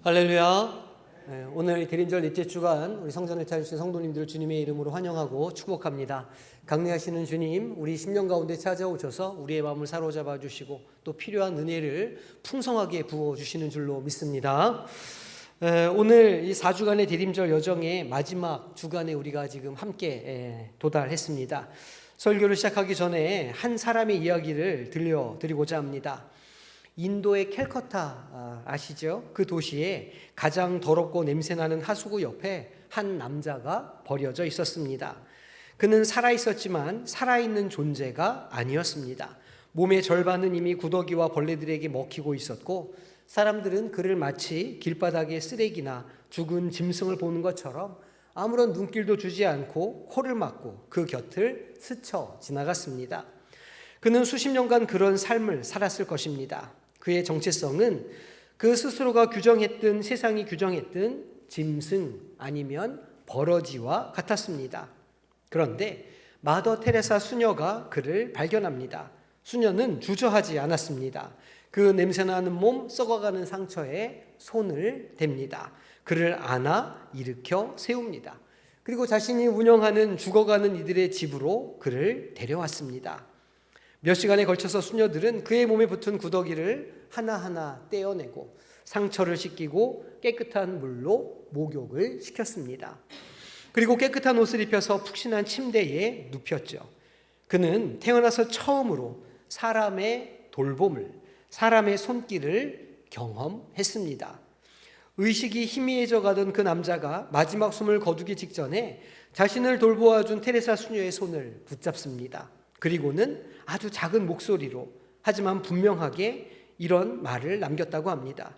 할렐루야. 오늘 대림절 넷째 주간 우리 성전을 찾으신 성도님들을 주님의 이름으로 환영하고 축복합니다. 강림하시는 주님, 우리 심령 가운데 찾아오셔서 우리의 마음을 사로잡아 주시고 또 필요한 은혜를 풍성하게 부어주시는 줄로 믿습니다. 오늘 이 4주간의 대림절 여정의 마지막 주간에 우리가 지금 함께 도달했습니다. 설교를 시작하기 전에 한 사람의 이야기를 들려드리고자 합니다. 인도의 캘커타 아시죠? 그 도시에 가장 더럽고 냄새나는 하수구 옆에 한 남자가 버려져 있었습니다. 그는 살아있었지만 살아있는 존재가 아니었습니다. 몸의 절반은 이미 구더기와 벌레들에게 먹히고 있었고 사람들은 그를 마치 길바닥의 쓰레기나 죽은 짐승을 보는 것처럼 아무런 눈길도 주지 않고 코를 막고 그 곁을 스쳐 지나갔습니다. 그는 수십 년간 그런 삶을 살았을 것입니다. 그의 정체성은 그 스스로가 규정했던, 세상이 규정했던 짐승 아니면 버러지와 같았습니다. 그런데 마더 테레사 수녀가 그를 발견합니다. 수녀는 주저하지 않았습니다. 그 냄새나는 몸, 썩어가는 상처에 손을 댑니다. 그를 안아 일으켜 세웁니다. 그리고 자신이 운영하는 죽어가는 이들의 집으로 그를 데려왔습니다. 몇 시간에 걸쳐서 수녀들은 그의 몸에 붙은 구더기를 하나하나 떼어내고 상처를 씻기고 깨끗한 물로 목욕을 시켰습니다. 그리고 깨끗한 옷을 입혀서 푹신한 침대에 눕혔죠. 그는 태어나서 처음으로 사람의 돌봄을, 사람의 손길을 경험했습니다. 의식이 희미해져 가던 그 남자가 마지막 숨을 거두기 직전에 자신을 돌보아준 테레사 수녀의 손을 붙잡습니다. 그리고는 아주 작은 목소리로 하지만 분명하게 이런 말을 남겼다고 합니다.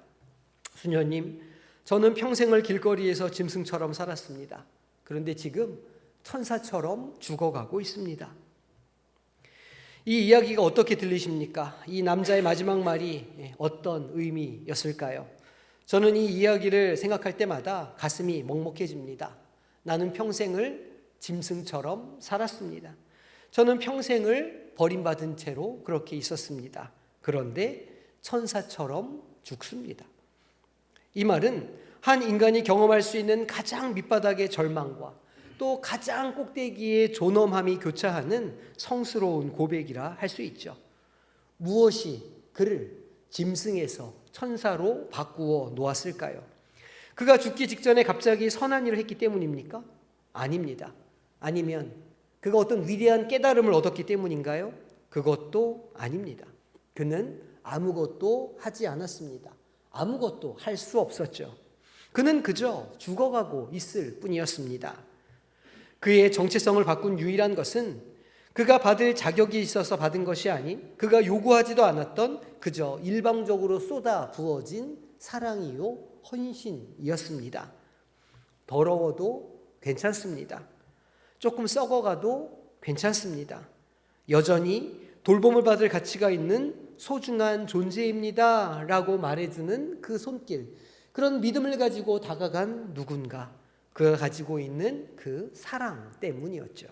수녀님, 저는 평생을 길거리에서 짐승처럼 살았습니다. 그런데 지금 천사처럼 죽어가고 있습니다. 이 이야기가 어떻게 들리십니까? 이 남자의 마지막 말이 어떤 의미였을까요? 저는 이 이야기를 생각할 때마다 가슴이 먹먹해집니다. 나는 평생을 짐승처럼 살았습니다. 저는 평생을 버림받은 채로 그렇게 있었습니다. 그런데 천사처럼 죽습니다. 이 말은 한 인간이 경험할 수 있는 가장 밑바닥의 절망과 또 가장 꼭대기의 존엄함이 교차하는 성스러운 고백이라 할 수 있죠. 무엇이 그를 짐승에서 천사로 바꾸어 놓았을까요? 그가 죽기 직전에 갑자기 선한 일을 했기 때문입니까? 아닙니다. 아니면 그가 어떤 위대한 깨달음을 얻었기 때문인가요? 그것도 아닙니다. 그는 아무것도 하지 않았습니다. 아무것도 할 수 없었죠. 그는 그저 죽어가고 있을 뿐이었습니다. 그의 정체성을 바꾼 유일한 것은 그가 받을 자격이 있어서 받은 것이 아닌 그가 요구하지도 않았던 그저 일방적으로 쏟아 부어진 사랑이요 헌신이었습니다. 더러워도 괜찮습니다. 조금 썩어가도 괜찮습니다. 여전히 돌봄을 받을 가치가 있는 소중한 존재입니다 라고 말해주는 그 손길, 그런 믿음을 가지고 다가간 누군가, 그가 가지고 있는 그 사랑 때문이었죠.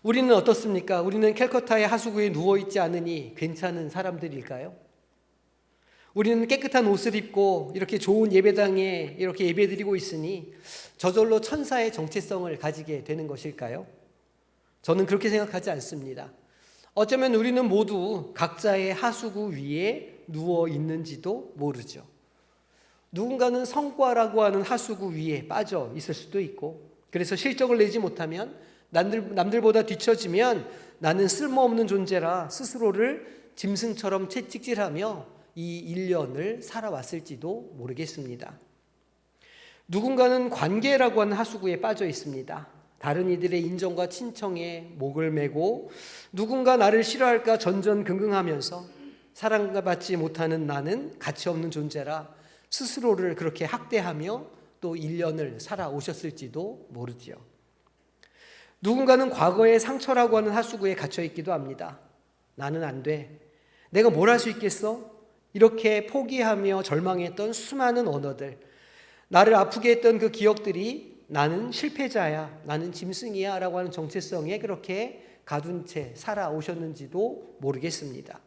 우리는 어떻습니까? 우리는 캘커타의 하수구에 누워있지 않으니 괜찮은 사람들일까요? 우리는 깨끗한 옷을 입고 이렇게 좋은 예배당에 이렇게 예배드리고 있으니 저절로 천사의 정체성을 가지게 되는 것일까요? 저는 그렇게 생각하지 않습니다. 어쩌면 우리는 모두 각자의 하수구 위에 누워 있는지도 모르죠. 누군가는 성과라고 하는 하수구 위에 빠져 있을 수도 있고, 그래서 실적을 내지 못하면 남들보다 뒤처지면 나는 쓸모없는 존재라 스스로를 짐승처럼 채찍질하며 이 1년을 살아왔을지도 모르겠습니다. 누군가는 관계라고 하는 하수구에 빠져 있습니다. 다른 이들의 인정과 친청에 목을 메고 누군가 나를 싫어할까 전전긍긍하면서 사랑받지 못하는 나는 가치없는 존재라 스스로를 그렇게 학대하며 또 1년을 살아오셨을지도 모르지요. 누군가는 과거의 상처라고 하는 하수구에 갇혀있기도 합니다. 나는 안 돼. 내가 뭘 할 수 있겠어? 이렇게 포기하며 절망했던 수많은 언어들, 나를 아프게 했던 그 기억들이 나는 실패자야, 나는 짐승이야 라고 하는 정체성에 그렇게 가둔 채 살아오셨는지도 모르겠습니다.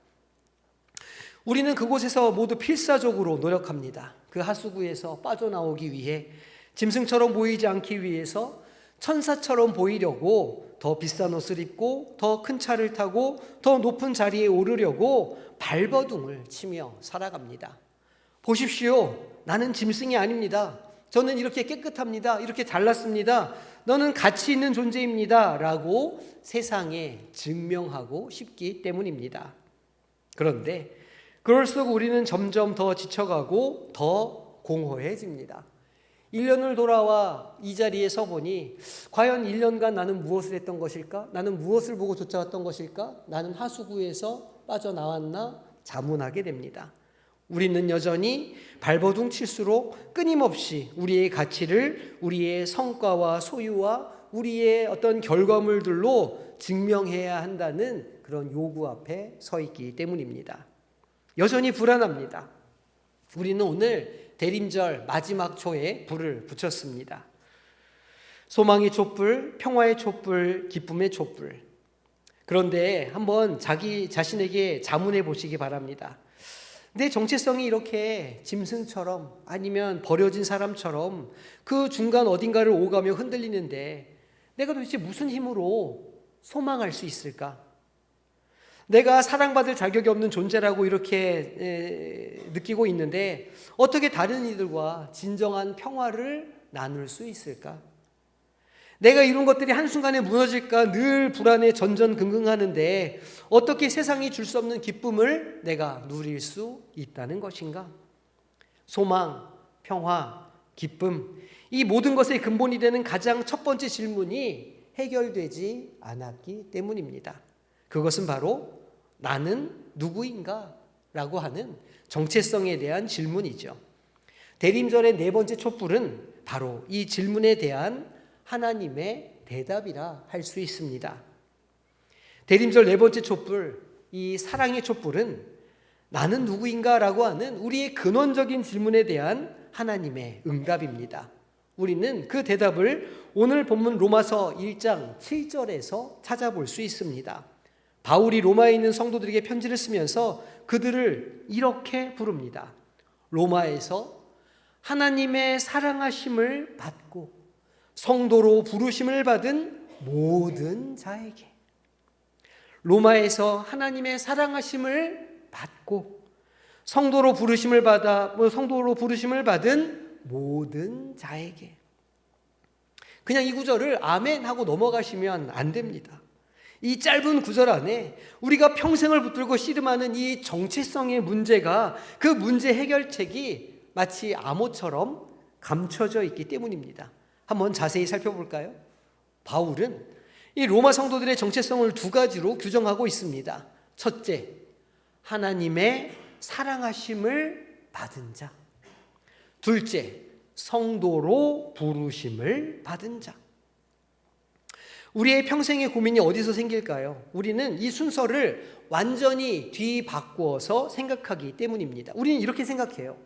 우리는 그곳에서 모두 필사적으로 노력합니다. 그 하수구에서 빠져나오기 위해, 짐승처럼 보이지 않기 위해서 천사처럼 보이려고 더 비싼 옷을 입고 더 큰 차를 타고 더 높은 자리에 오르려고 발버둥을 치며 살아갑니다. 보십시오. 나는 짐승이 아닙니다. 저는 이렇게 깨끗합니다. 이렇게 잘났습니다. 너는 가치 있는 존재입니다. 라고 세상에 증명하고 싶기 때문입니다. 그런데 그럴수록 우리는 점점 더 지쳐가고 더 공허해집니다. 1년을 돌아와 이 자리에 서보니 과연 1년간 나는 무엇을 했던 것일까? 나는 무엇을 보고 쫓아왔던 것일까? 나는 하수구에서 빠져나왔나? 자문하게 됩니다. 우리는 여전히 발버둥 칠수록 끊임없이 우리의 가치를 우리의 성과와 소유와 우리의 어떤 결과물들로 증명해야 한다는 그런 요구 앞에 서 있기 때문입니다. 여전히 불안합니다. 우리는 오늘 대림절 마지막 초에 불을 붙였습니다. 소망의 촛불, 평화의 촛불, 기쁨의 촛불. 그런데 한번 자기 자신에게 자문해 보시기 바랍니다. 내 정체성이 이렇게 짐승처럼 아니면 버려진 사람처럼 그 중간 어딘가를 오가며 흔들리는데 내가 도대체 무슨 힘으로 소망할 수 있을까? 내가 사랑받을 자격이 없는 존재라고 이렇게 느끼고 있는데 어떻게 다른 이들과 진정한 평화를 나눌 수 있을까? 내가 이룬 것들이 한순간에 무너질까 늘 불안에 전전긍긍하는데 어떻게 세상이 줄 수 없는 기쁨을 내가 누릴 수 있다는 것인가? 소망, 평화, 기쁨, 이 모든 것의 근본이 되는 가장 첫 번째 질문이 해결되지 않았기 때문입니다. 그것은 바로 나는 누구인가? 라고 하는 정체성에 대한 질문이죠. 대림절의 네 번째 촛불은 바로 이 질문에 대한 하나님의 대답이라 할 수 있습니다. 대림절 네 번째 촛불, 이 사랑의 촛불은 나는 누구인가? 라고 하는 우리의 근원적인 질문에 대한 하나님의 응답입니다. 우리는 그 대답을 오늘 본문 로마서 1장 7절에서 찾아볼 수 있습니다. 바울이 로마에 있는 성도들에게 편지를 쓰면서 그들을 이렇게 부릅니다. 로마에서 하나님의 사랑하심을 받고 성도로 부르심을 받은 모든 자에게, 로마에서 하나님의 사랑하심을 받고 성도로 부르심을 받은 모든 자에게. 그냥 이 구절을 아멘 하고 넘어가시면 안 됩니다. 이 짧은 구절 안에 우리가 평생을 붙들고 씨름하는 이 정체성의 문제가, 그 문제 해결책이 마치 암호처럼 감춰져 있기 때문입니다. 한번 자세히 살펴볼까요? 바울은 이 로마 성도들의 정체성을 두 가지로 규정하고 있습니다. 첫째, 하나님의 사랑하심을 받은 자. 둘째, 성도로 부르심을 받은 자. 우리의 평생의 고민이 어디서 생길까요? 우리는 이 순서를 완전히 뒤바꾸어서 생각하기 때문입니다. 우리는 이렇게 생각해요.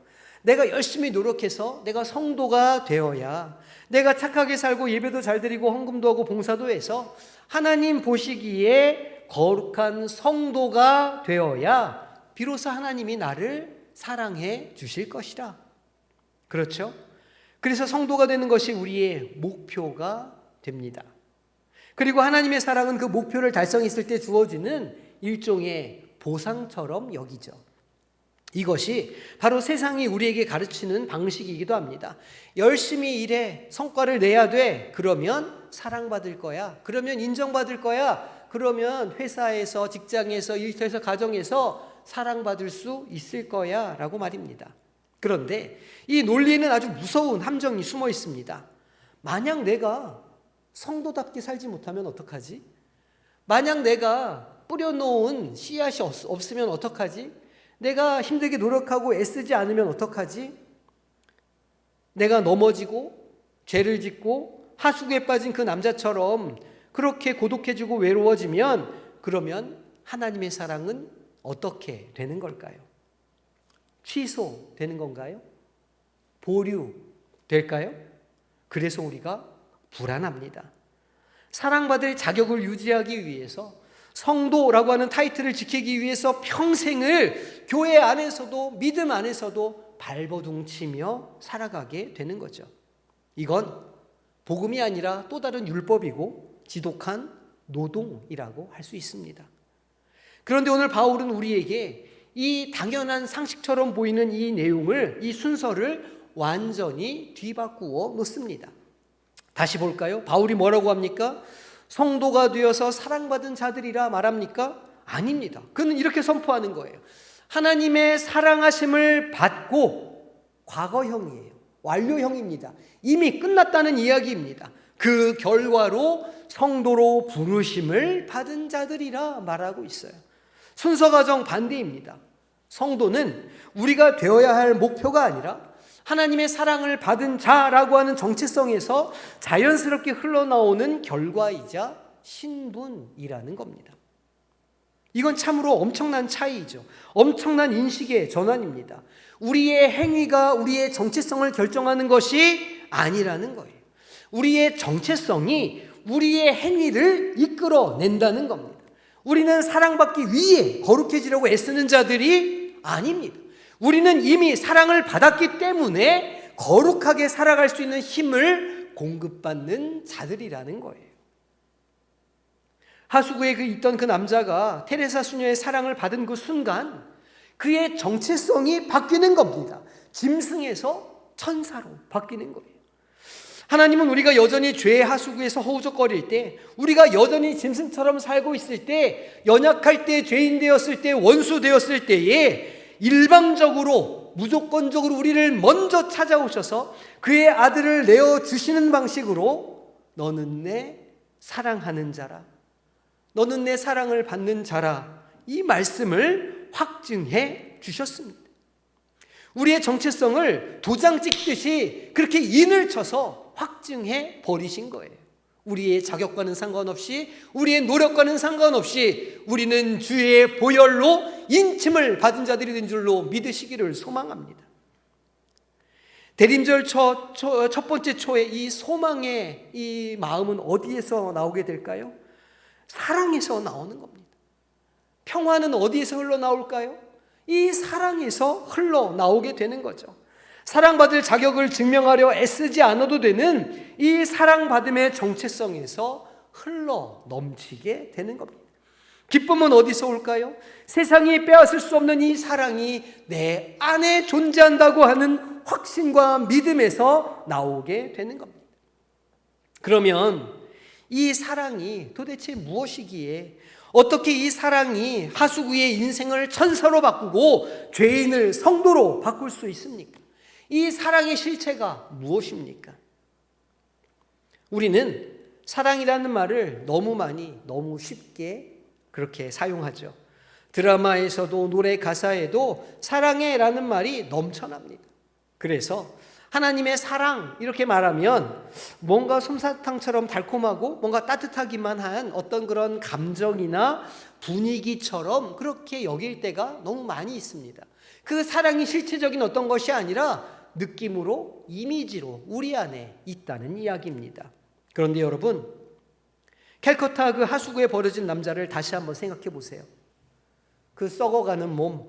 내가 열심히 노력해서 내가 성도가 되어야, 내가 착하게 살고 예배도 잘 드리고 헌금도 하고 봉사도 해서 하나님 보시기에 거룩한 성도가 되어야 비로소 하나님이 나를 사랑해 주실 것이라. 그렇죠? 그래서 성도가 되는 것이 우리의 목표가 됩니다. 그리고 하나님의 사랑은 그 목표를 달성했을 때 주어지는 일종의 보상처럼 여기죠. 이것이 바로 세상이 우리에게 가르치는 방식이기도 합니다. 열심히 일해, 성과를 내야 돼. 그러면 사랑받을 거야. 그러면 인정받을 거야. 그러면 회사에서, 직장에서, 일터에서, 가정에서 사랑받을 수 있을 거야 라고 말입니다. 그런데 이 논리에는 아주 무서운 함정이 숨어 있습니다. 만약 내가 성도답게 살지 못하면 어떡하지? 만약 내가 뿌려놓은 씨앗이 없으면 어떡하지? 내가 힘들게 노력하고 애쓰지 않으면 어떡하지? 내가 넘어지고 죄를 짓고 하수구에 빠진 그 남자처럼 그렇게 고독해지고 외로워지면, 그러면 하나님의 사랑은 어떻게 되는 걸까요? 취소되는 건가요? 보류될까요? 그래서 우리가 불안합니다. 사랑받을 자격을 유지하기 위해서 성도라고 하는 타이틀을 지키기 위해서 평생을 교회 안에서도 믿음 안에서도 발버둥치며 살아가게 되는 거죠. 이건 복음이 아니라 또 다른 율법이고 지독한 노동이라고 할 수 있습니다. 그런데 오늘 바울은 우리에게 이 당연한 상식처럼 보이는 이 내용을, 이 순서를 완전히 뒤바꾸어 놓습니다. 다시 볼까요? 바울이 뭐라고 합니까? 성도가 되어서 사랑받은 자들이라 말합니까? 아닙니다. 그는 이렇게 선포하는 거예요. 하나님의 사랑하심을 받고, 과거형이에요. 완료형입니다. 이미 끝났다는 이야기입니다. 그 결과로 성도로 부르심을 받은 자들이라 말하고 있어요. 순서가 정반대입니다. 성도는 우리가 되어야 할 목표가 아니라 하나님의 사랑을 받은 자라고 하는 정체성에서 자연스럽게 흘러나오는 결과이자 신분이라는 겁니다. 이건 참으로 엄청난 차이죠. 엄청난 인식의 전환입니다. 우리의 행위가 우리의 정체성을 결정하는 것이 아니라는 거예요. 우리의 정체성이 우리의 행위를 이끌어낸다는 겁니다. 우리는 사랑받기 위해 거룩해지려고 애쓰는 자들이 아닙니다. 우리는 이미 사랑을 받았기 때문에 거룩하게 살아갈 수 있는 힘을 공급받는 자들이라는 거예요. 하수구에 있던 그 남자가 테레사 수녀의 사랑을 받은 그 순간 그의 정체성이 바뀌는 겁니다. 짐승에서 천사로 바뀌는 거예요. 하나님은 우리가 여전히 죄의 하수구에서 허우적거릴 때, 우리가 여전히 짐승처럼 살고 있을 때, 연약할 때, 죄인 되었을 때, 원수 되었을 때에 일방적으로 무조건적으로 우리를 먼저 찾아오셔서 그의 아들을 내어주시는 방식으로 너는 내 사랑하는 자라, 너는 내 사랑을 받는 자라, 이 말씀을 확증해 주셨습니다. 우리의 정체성을 도장 찍듯이 그렇게 인을 쳐서 확증해 버리신 거예요. 우리의 자격과는 상관없이, 우리의 노력과는 상관없이 우리는 주의 보혈로 인침을 받은 자들이 된 줄로 믿으시기를 소망합니다. 대림절 첫 번째 초에 이 소망의 이 마음은 어디에서 나오게 될까요? 사랑에서 나오는 겁니다. 평화는 어디에서 흘러나올까요? 이 사랑에서 흘러나오게 되는 거죠. 사랑받을 자격을 증명하려 애쓰지 않아도 되는 이 사랑받음의 정체성에서 흘러 넘치게 되는 겁니다. 기쁨은 어디서 올까요? 세상이 빼앗을 수 없는 이 사랑이 내 안에 존재한다고 하는 확신과 믿음에서 나오게 되는 겁니다. 그러면 이 사랑이 도대체 무엇이기에, 어떻게 이 사랑이 하수구의 인생을 천사로 바꾸고 죄인을 성도로 바꿀 수 있습니까? 이 사랑의 실체가 무엇입니까? 우리는 사랑이라는 말을 너무 쉽게 그렇게 사용하죠. 드라마에서도 노래 가사에도 사랑해라는 말이 넘쳐납니다. 그래서 하나님의 사랑 이렇게 말하면 뭔가 솜사탕처럼 달콤하고 뭔가 따뜻하기만 한 어떤 그런 감정이나 분위기처럼 그렇게 여길 때가 너무 많이 있습니다. 그 사랑이 실체적인 어떤 것이 아니라 느낌으로, 이미지로 우리 안에 있다는 이야기입니다. 그런데 여러분, 캘커타 그 하수구에 버려진 남자를 다시 한번 생각해 보세요. 그 썩어가는 몸,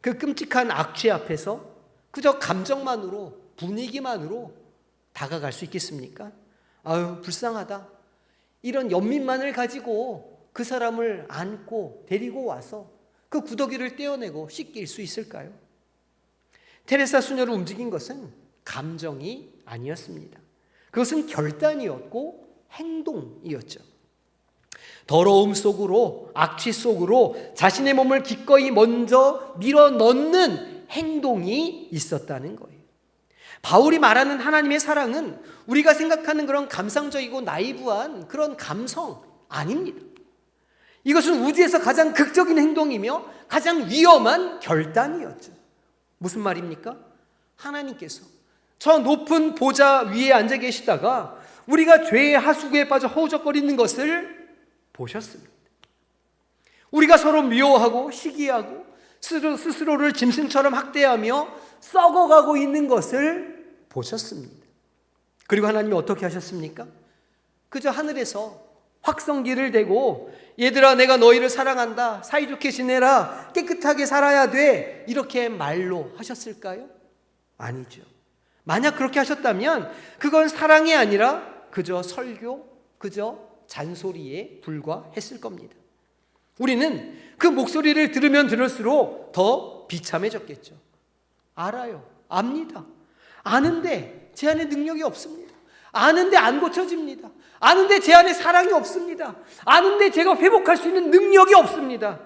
그 끔찍한 악취 앞에서 그저 감정만으로, 분위기만으로 다가갈 수 있겠습니까? 아유, 불쌍하다. 이런 연민만을 가지고 그 사람을 안고 데리고 와서 그 구더기를 떼어내고 씻길 수 있을까요? 테레사 수녀를 움직인 것은 감정이 아니었습니다. 그것은 결단이었고 행동이었죠. 더러움 속으로, 악취 속으로 자신의 몸을 기꺼이 먼저 밀어넣는 행동이 있었다는 거예요. 바울이 말하는 하나님의 사랑은 우리가 생각하는 그런 감상적이고 나이브한 그런 감성 아닙니다. 이것은 우주에서 가장 극적인 행동이며 가장 위험한 결단이었죠. 무슨 말입니까? 하나님께서 저 높은 보좌 위에 앉아 계시다가 우리가 죄의 하수구에 빠져 허우적거리는 것을 보셨습니다. 우리가 서로 미워하고 시기하고 스스로를 짐승처럼 학대하며 썩어가고 있는 것을 보셨습니다. 그리고 하나님이 어떻게 하셨습니까? 그저 하늘에서 확성기를 대고 얘들아 내가 너희를 사랑한다, 사이좋게 지내라, 깨끗하게 살아야 돼, 이렇게 말로 하셨을까요? 아니죠. 만약 그렇게 하셨다면 그건 사랑이 아니라 그저 설교, 그저 잔소리에 불과했을 겁니다. 우리는 그 목소리를 들으면 들을수록 더 비참해졌겠죠. 알아요. 압니다. 아는데 제 안에 능력이 없습니다. 아는데 안 고쳐집니다. 아는데 제 안에 사랑이 없습니다. 아는데 제가 회복할 수 있는 능력이 없습니다.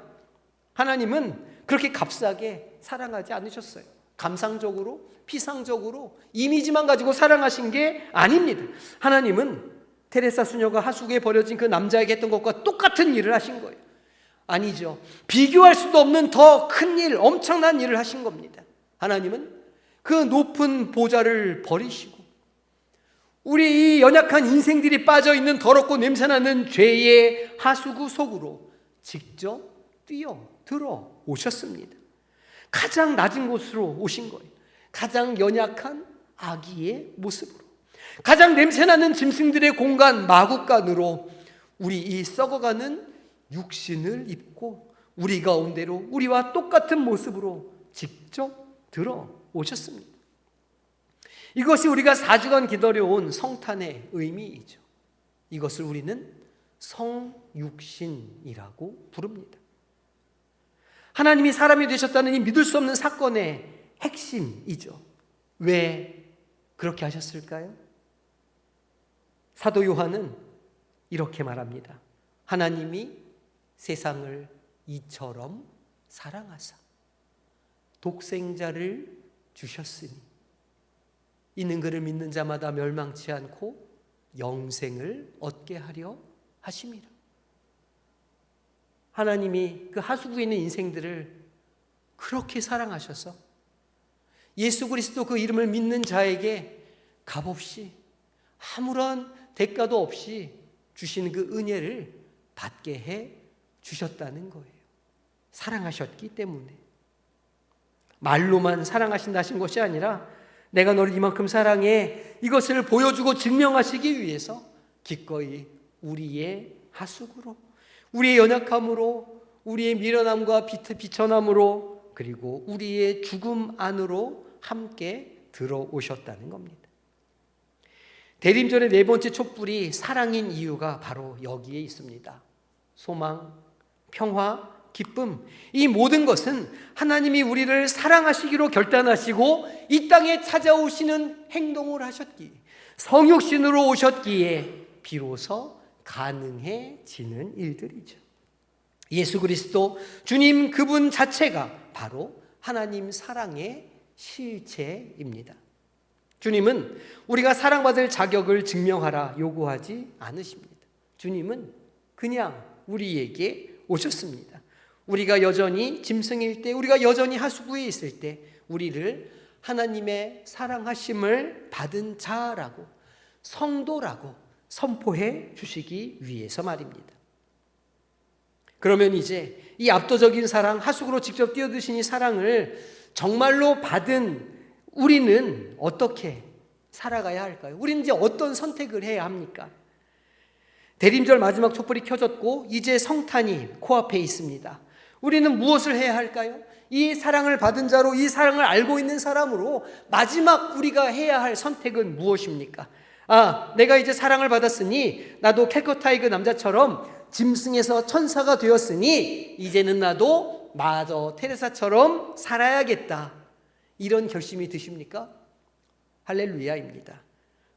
하나님은 그렇게 값싸게 사랑하지 않으셨어요. 감상적으로, 피상적으로, 이미지만 가지고 사랑하신 게 아닙니다. 하나님은 테레사 수녀가 하수구에 버려진 그 남자에게 했던 것과 똑같은 일을 하신 거예요. 아니죠. 비교할 수도 없는 더 큰 일, 엄청난 일을 하신 겁니다. 하나님은 그 높은 보좌를 버리시고 우리 이 연약한 인생들이 빠져있는 더럽고 냄새나는 죄의 하수구 속으로 직접 뛰어들어 오셨습니다. 가장 낮은 곳으로 오신 거예요. 가장 연약한 아기의 모습으로, 가장 냄새나는 짐승들의 공간 마구간으로 우리 이 썩어가는 육신을 입고 우리 가운데로 우리와 똑같은 모습으로 직접 들어오셨습니다. 이것이 우리가 4주간 기다려온 성탄의 의미이죠. 이것을 우리는 성육신이라고 부릅니다. 하나님이 사람이 되셨다는 이 믿을 수 없는 사건의 핵심이죠. 왜 그렇게 하셨을까요? 사도 요한은 이렇게 말합니다. 하나님이 세상을 이처럼 사랑하사 독생자를 주셨으니 이는 그를 믿는 자마다 멸망치 않고 영생을 얻게 하려 하심이라. 하나님이 그 하수구에 있는 인생들을 그렇게 사랑하셔서 예수 그리스도 그 이름을 믿는 자에게 값없이 아무런 대가도 없이 주신 그 은혜를 받게 해 주셨다는 거예요. 사랑하셨기 때문에. 말로만 사랑하신다 하신 것이 아니라 내가 너를 이만큼 사랑해, 이것을 보여주고 증명하시기 위해서 기꺼이 우리의 하수구로, 우리의 연약함으로, 우리의 미련함과 비천함으로, 그리고 우리의 죽음 안으로 함께 들어오셨다는 겁니다. 대림절의 네 번째 촛불이 사랑인 이유가 바로 여기에 있습니다. 소망, 평화, 기쁨, 이 모든 것은 하나님이 우리를 사랑하시기로 결단하시고 이 땅에 찾아오시는 행동을 하셨기에, 성육신으로 오셨기에 비로소 가능해지는 일들이죠. 예수 그리스도 주님 그분 자체가 바로 하나님 사랑의 실체입니다. 주님은 우리가 사랑받을 자격을 증명하라 요구하지 않으십니다. 주님은 그냥 우리에게 오셨습니다. 우리가 여전히 짐승일 때, 우리가 여전히 하수구에 있을 때 우리를 하나님의 사랑하심을 받은 자라고, 성도라고 선포해 주시기 위해서 말입니다. 그러면 이제 이 압도적인 사랑, 하수구로 직접 뛰어드신 이 사랑을 정말로 받은 우리는 어떻게 살아가야 할까요? 우리는 이제 어떤 선택을 해야 합니까? 대림절 마지막 촛불이 켜졌고 이제 성탄이 코앞에 있습니다. 우리는 무엇을 해야 할까요? 이 사랑을 받은 자로, 이 사랑을 알고 있는 사람으로 마지막 우리가 해야 할 선택은 무엇입니까? 내가 이제 사랑을 받았으니 나도 캘커타의 그 남자처럼 짐승에서 천사가 되었으니 이제는 나도 마더 테레사처럼 살아야겠다. 이런 결심이 드십니까? 할렐루야입니다.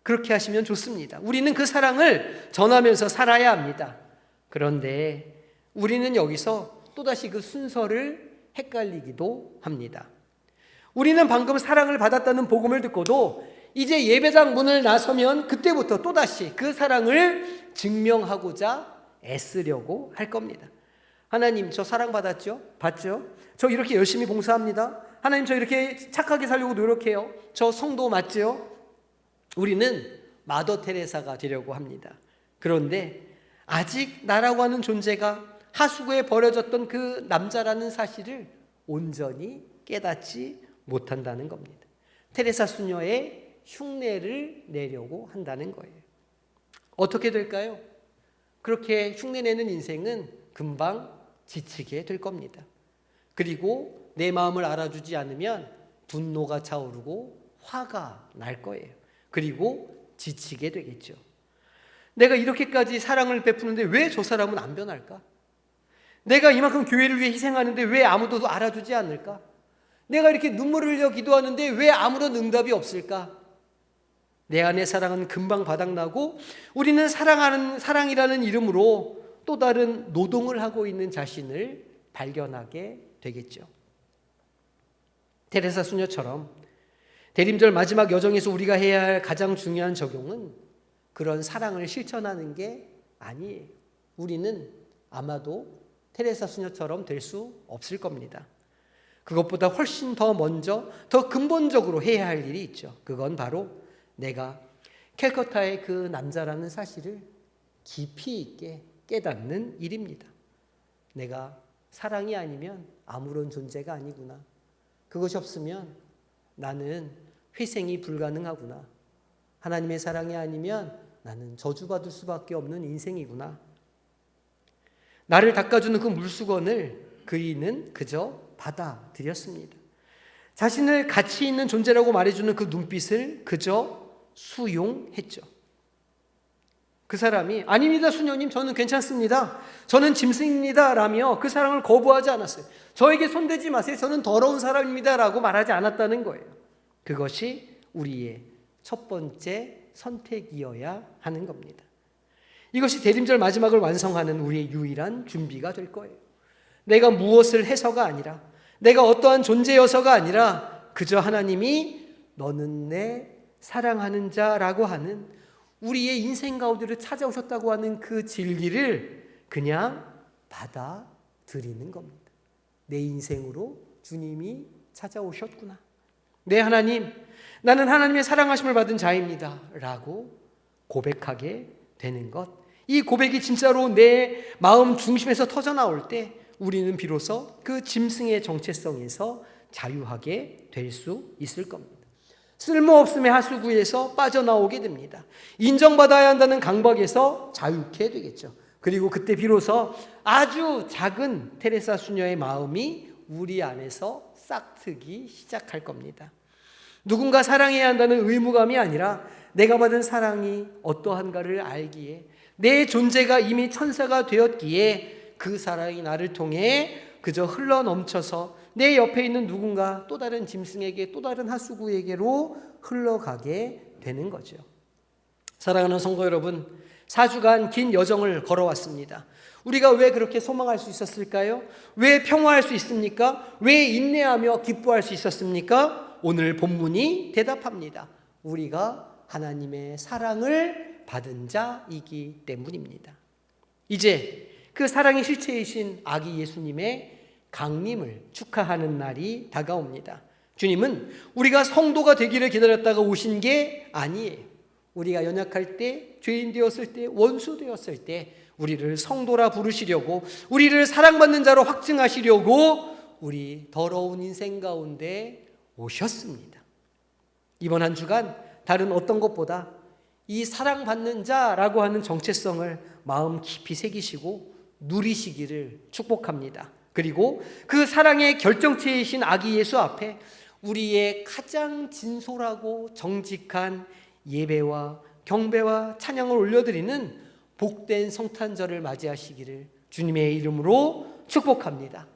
그렇게 하시면 좋습니다. 우리는 그 사랑을 전하면서 살아야 합니다. 그런데 우리는 여기서 또다시 그 순서를 헷갈리기도 합니다. 우리는 방금 사랑을 받았다는 복음을 듣고도 이제 예배당 문을 나서면 그때부터 또다시 그 사랑을 증명하고자 애쓰려고 할 겁니다. 하나님, 저 사랑받았죠? 받죠? 저 이렇게 열심히 봉사합니다. 하나님, 저 이렇게 착하게 살려고 노력해요. 저 성도 맞죠? 우리는 마더 테레사가 되려고 합니다. 그런데 아직 나라고 하는 존재가 하수구에 버려졌던 그 남자라는 사실을 온전히 깨닫지 못한다는 겁니다. 테레사 수녀의 흉내를 내려고 한다는 거예요. 어떻게 될까요? 그렇게 흉내내는 인생은 금방 지치게 될 겁니다. 그리고 내 마음을 알아주지 않으면 분노가 차오르고 화가 날 거예요. 그리고 지치게 되겠죠. 내가 이렇게까지 사랑을 베푸는데 왜 저 사람은 안 변할까? 내가 이만큼 교회를 위해 희생하는데 왜 아무도 알아주지 않을까? 내가 이렇게 눈물을 흘려 기도하는데 왜 아무런 응답이 없을까? 내 안의 사랑은 금방 바닥나고 우리는 사랑이라는 이름으로 또 다른 노동을 하고 있는 자신을 발견하게 되겠죠. 테레사 수녀처럼 대림절 마지막 여정에서 우리가 해야 할 가장 중요한 적용은 그런 사랑을 실천하는 게 아니에요. 우리는 아마도 테레사 수녀처럼 될 수 없을 겁니다. 그것보다 훨씬 더 먼저, 더 근본적으로 해야 할 일이 있죠. 그건 바로 내가 캘커타의 그 남자라는 사실을 깊이 있게 깨닫는 일입니다. 내가 사랑이 아니면 아무런 존재가 아니구나. 그것이 없으면 나는 회생이 불가능하구나. 하나님의 사랑이 아니면 나는 저주받을 수밖에 없는 인생이구나. 나를 닦아주는 그 물수건을 그이는 그저 받아들였습니다. 자신을 가치 있는 존재라고 말해주는 그 눈빛을 그저 수용했죠. 그 사람이 아닙니다 수녀님, 저는 괜찮습니다, 저는 짐승입니다 라며 그 사랑을 거부하지 않았어요. 저에게 손대지 마세요, 저는 더러운 사람입니다 라고 말하지 않았다는 거예요. 그것이 우리의 첫 번째 선택이어야 하는 겁니다. 이것이 대림절 마지막을 완성하는 우리의 유일한 준비가 될 거예요. 내가 무엇을 해서가 아니라, 내가 어떠한 존재여서가 아니라 그저 하나님이 너는 내 사랑하는 자라고 하는 우리의 인생 가운데를 찾아오셨다고 하는 그 진리를 그냥 받아들이는 겁니다. 내 인생으로 주님이 찾아오셨구나. 네 하나님, 나는 하나님의 사랑하심을 받은 자입니다 라고 고백하게 되는 것, 이 고백이 진짜로 내 마음 중심에서 터져나올 때 우리는 비로소 그 짐승의 정체성에서 자유하게 될 수 있을 겁니다. 쓸모없음의 하수구에서 빠져나오게 됩니다. 인정받아야 한다는 강박에서 자유케 되겠죠. 그리고 그때 비로소 아주 작은 테레사 수녀의 마음이 우리 안에서 싹트기 시작할 겁니다. 누군가 사랑해야 한다는 의무감이 아니라 내가 받은 사랑이 어떠한가를 알기에, 내 존재가 이미 천사가 되었기에 그 사랑이 나를 통해 그저 흘러넘쳐서 내 옆에 있는 누군가 또 다른 짐승에게, 또 다른 하수구에게로 흘러가게 되는 거죠. 사랑하는 성도 여러분, 4주간 긴 여정을 걸어왔습니다. 우리가 왜 그렇게 소망할 수 있었을까요? 왜 평화할 수 있습니까? 왜 인내하며 기뻐할 수 있었습니까? 오늘 본문이 대답합니다. 우리가 하나님의 사랑을 받은 자이기 때문입니다. 이제 그 사랑의 실체이신 아기 예수님의 강림을 축하하는 날이 다가옵니다. 주님은 우리가 성도가 되기를 기다렸다가 오신 게 아니에요. 우리가 연약할 때, 죄인 되었을 때, 원수 되었을 때 우리를 성도라 부르시려고, 우리를 사랑받는 자로 확증하시려고 우리 더러운 인생 가운데 오셨습니다. 이번 한 주간 다른 어떤 것보다 이 사랑받는 자라고 하는 정체성을 마음 깊이 새기시고 누리시기를 축복합니다. 그리고 그 사랑의 결정체이신 아기 예수 앞에 우리의 가장 진솔하고 정직한 예배와 경배와 찬양을 올려드리는 복된 성탄절을 맞이하시기를 주님의 이름으로 축복합니다.